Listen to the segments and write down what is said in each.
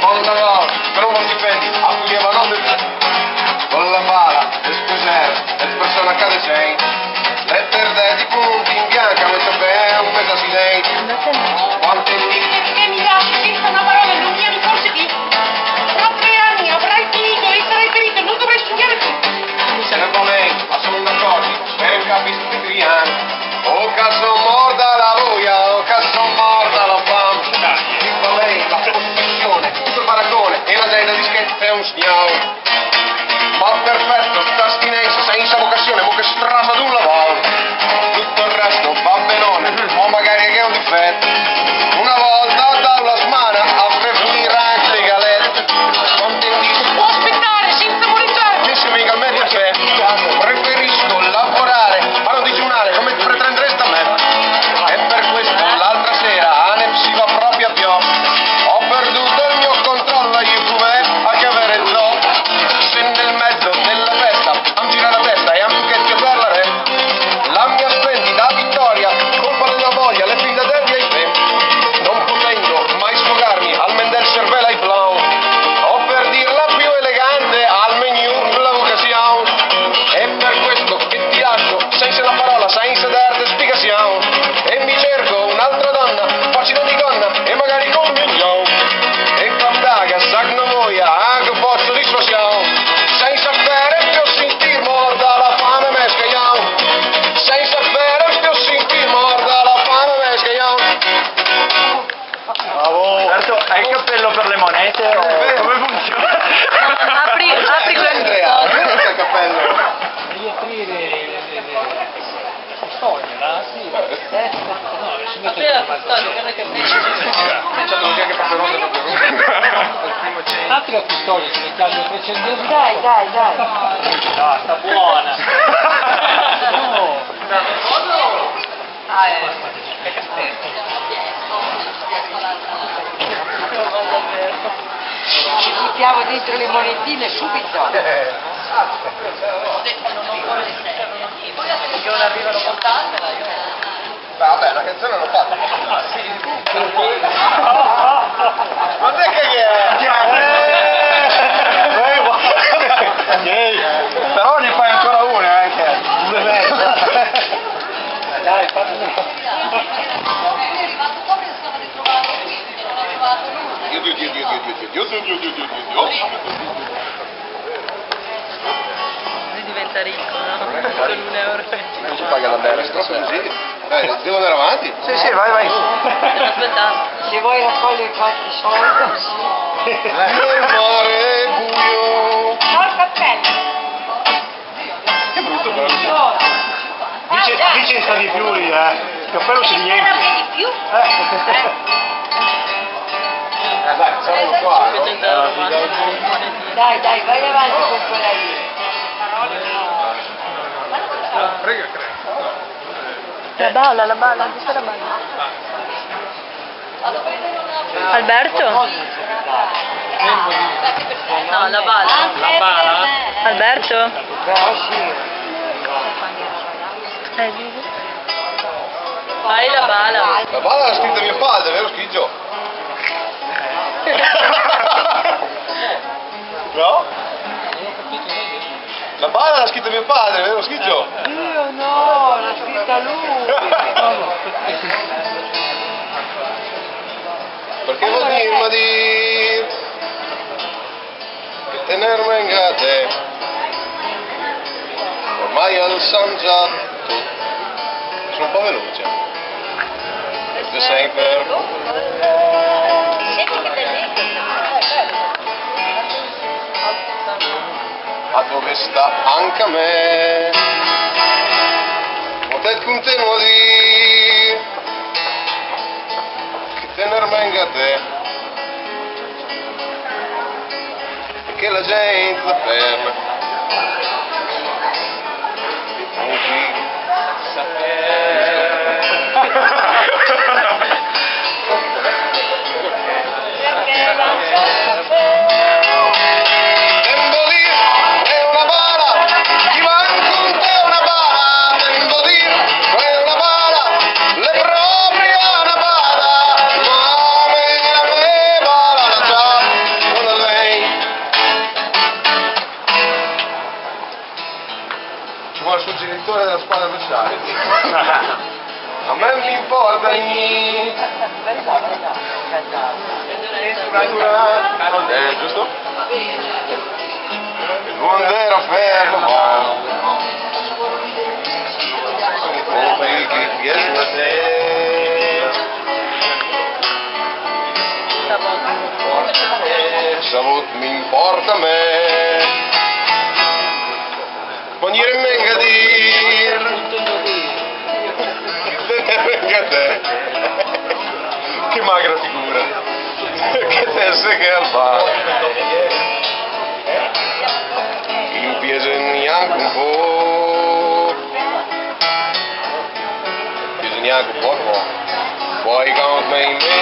Molla, però non dipendi, applicavano del con la bala, l'esclusione, le persone che c'è. Le perde di punti in bianca, questo è un mezzo silenzio. Quante lì? Perché mi dà senza una parola, non mi eri forse di... Tra 3 anni avrai finito e sarai ferito, non dovrai studiare più. Se ne momento, ma sono d'accordo, spero che capisci tutti gli anni. Oh cazzo morda la voglia, oh cazzo morda la fame. Dico lei, la posizione, tutto il paragone, e la gente dischetta è un signore. Ma perfetto, t'astinenza, senza vocazione, mo che strada d'un lavoro. Tutto il resto va benone, o magari che è un difetto. Una volta da una smana a prevenire anche le galette. Contentissimo. Può aspettare senza moreggiare. Che si venga al meglio a te. Preferisco lavorare, ma non digiunare come pretendreste a me. E per questo l'altra sera a ne si va proprio a piovere. Ho perduto il mio controllo, io come a che avere zoo. Se nel mezzo della festa, am gira la testa e am che parlare. La mia splendida vittoria, colpa della voglia, le figlie del VIP. Non potendo mai sfogarmi, almen del cervello ai blau. O per dirla più elegante, al menu la vocazione. E per questo che ti lascio, senza la parola, senza dare spiegazione. E mi cerco un'altra donna, facile di gonna, e magari con milioni. E cantaga, sagno voia, anche posso disfasione. Senza sapere più sentir morda la fame me scagliamo. Senza sapere più sentir morda la fame me scagliamo. Bravo! Alberto, hai il cappello per le monete o come funziona? Apri Andrea, questo è il cappello. Devi aprire storia, sì. No, si mette la custodia, guarda che apri la custodia, se ne cambio 300 euro. Dai. No, sta buona. No. Ci buttiamo dentro le monetine subito. Eh. Che non arrivano con tanto, Vabbè, la canzone l'ho fatta. Ma te che è? Però ne fai ancora una anche. Dai, fammi. diventa ricco, no? Con €1. Non si paga da bere stasera. Devo andare avanti? Sì, vai. Stiamo aspettando. Se vuoi raccogliere qualche soldo, sì. Il mare è buio. Ho il cappello. Che brutto però. Dice sta di più lì, il cappello si Era riempie. di più? Dai, facciamolo qua, no? Dai, vai avanti con quella lì. Prega, credo. La balla, dove sta la balla? Alberto? No, la balla. La bala? Alberto? Però sì. Fai la balla. La balla l'ha scritta mio padre, vero Schigio? No? La balla l'ha scritta mio padre, vero Schigio? Io no, l'ha scritta lui. Perché vuol dire che tenermi in gate ormai al sangiato. Sono un po' veloce. Questo è sempre Senti che bellezza. a dove sta anche a me. Potet continuo a dire che tenermi in gate perché la gente la ferma. È una bala, chi va con te è una bala, tempo di è una bala, le proprie una bala, ma a me bala la già. distruttore della squadra avversaria. A me mi importa giusto? Il buonero fermo. Come che piace a te. Savot mi importa a me. Venire in Mengadir. Venga te. Che magra figura. Che testa che fa. Mi piace neanche un po'. Piace neanche un po'. Poi count me in te.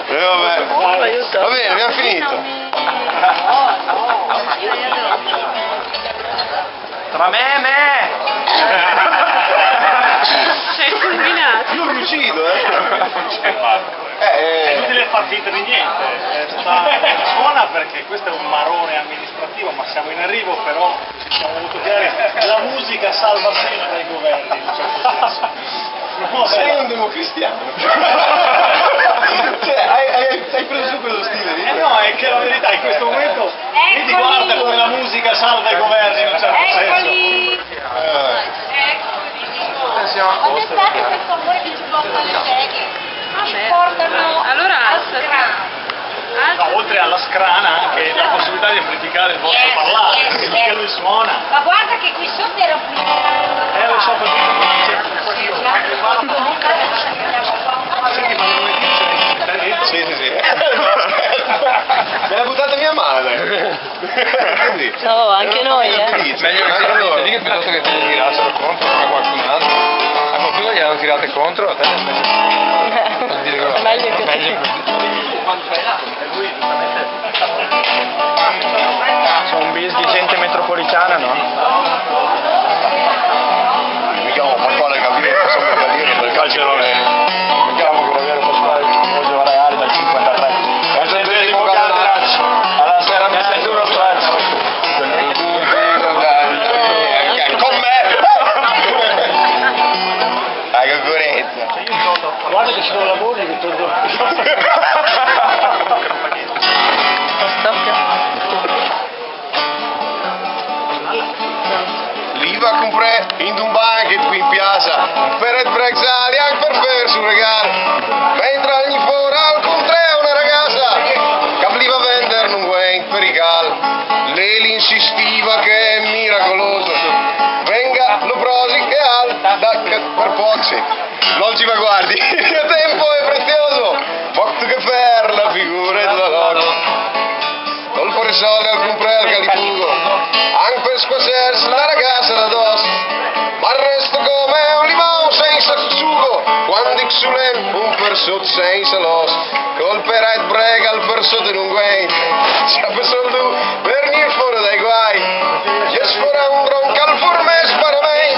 Vabbè. Va bene, abbiamo finito. Tra me e me! Sei fulminato. Io mi uccido, È inutile far finta di niente, suona perché questo è un marone amministrativo, ma siamo in arrivo, però ci siamo molto chiari, la musica salva sempre i governi, in un certo senso. No, sei un democristiano. Cioè, hai preso su quello stile lì? no, è che la verità in questo momento vedi guarda come la musica salva i governi in un certo Eccoli! Siamo a Ho posto. pensato questo amore che ci portano le seghe. Ci portano Allora al alzati. grano. senso. No, oltre alla scrana anche la possibilità di amplificare il vostro parlare, perché lui suona. Ma guarda che qui sotto era più... Lo so, per dire non c'è Sì. Me l'ha buttata mia madre. Quindi, No, anche noi, felice. Meglio che Anche loro. che piuttosto che te le tirassero contro a qualcun altro. A qualcuno gli hanno tirate contro, a te È meglio che Sono un bis di gente metropolitana, no? Mi chiamo Pasquale Gaviretto, sono brigadiere del calcerone. Mi chiamo Gabriele Pasquale, Giovanni Reale dal 53. Centesimo catenaccio. Alla sera mi sento uno straccio. Con me! La concorrenza. Guarda che sono lavori che torno. L'IVA compré in un banquet qui in piazza, per il Brexali anche per sul regalo, mentre ogni fora al contrario una ragazza che voleva vendere un guain per i cal, lei insistiva che è miracoloso, venga lo prosi che al, per pozzi, non ci va guardi, il mio tempo è prezioso, bocto che per la figura della donna. Col fuori soldi al comprare al califugo, anche per squasarsi la ragazza da dosso, ma resto come un limone senza sugo, quando xulen un persotto senza l'os, col perait brega al persotto in un guai, ci ha preso il du per venire fuori dai guai, gli spora un gronca al formes per me,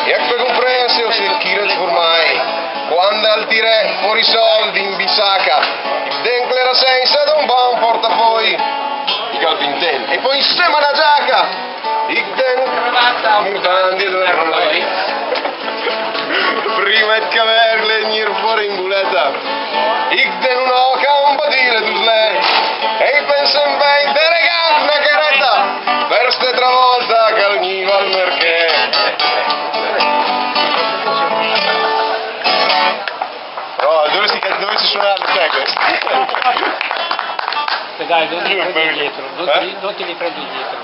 e ecco comprensi o se il chilo formai, quando al tire fuori soldi in bisacca, dentro era senza da un buon portafogli, e poi insieme alla giacca mutandi dove noi prima di caverle venire fuori in buletta Igden un'oca un badile tu lei e pensa in ben te regalo una caretta per ste travolta che ogniva al merché oh, dove si suona le seghe? Dai, non ti li prendi dietro, non ti li prendi dietro.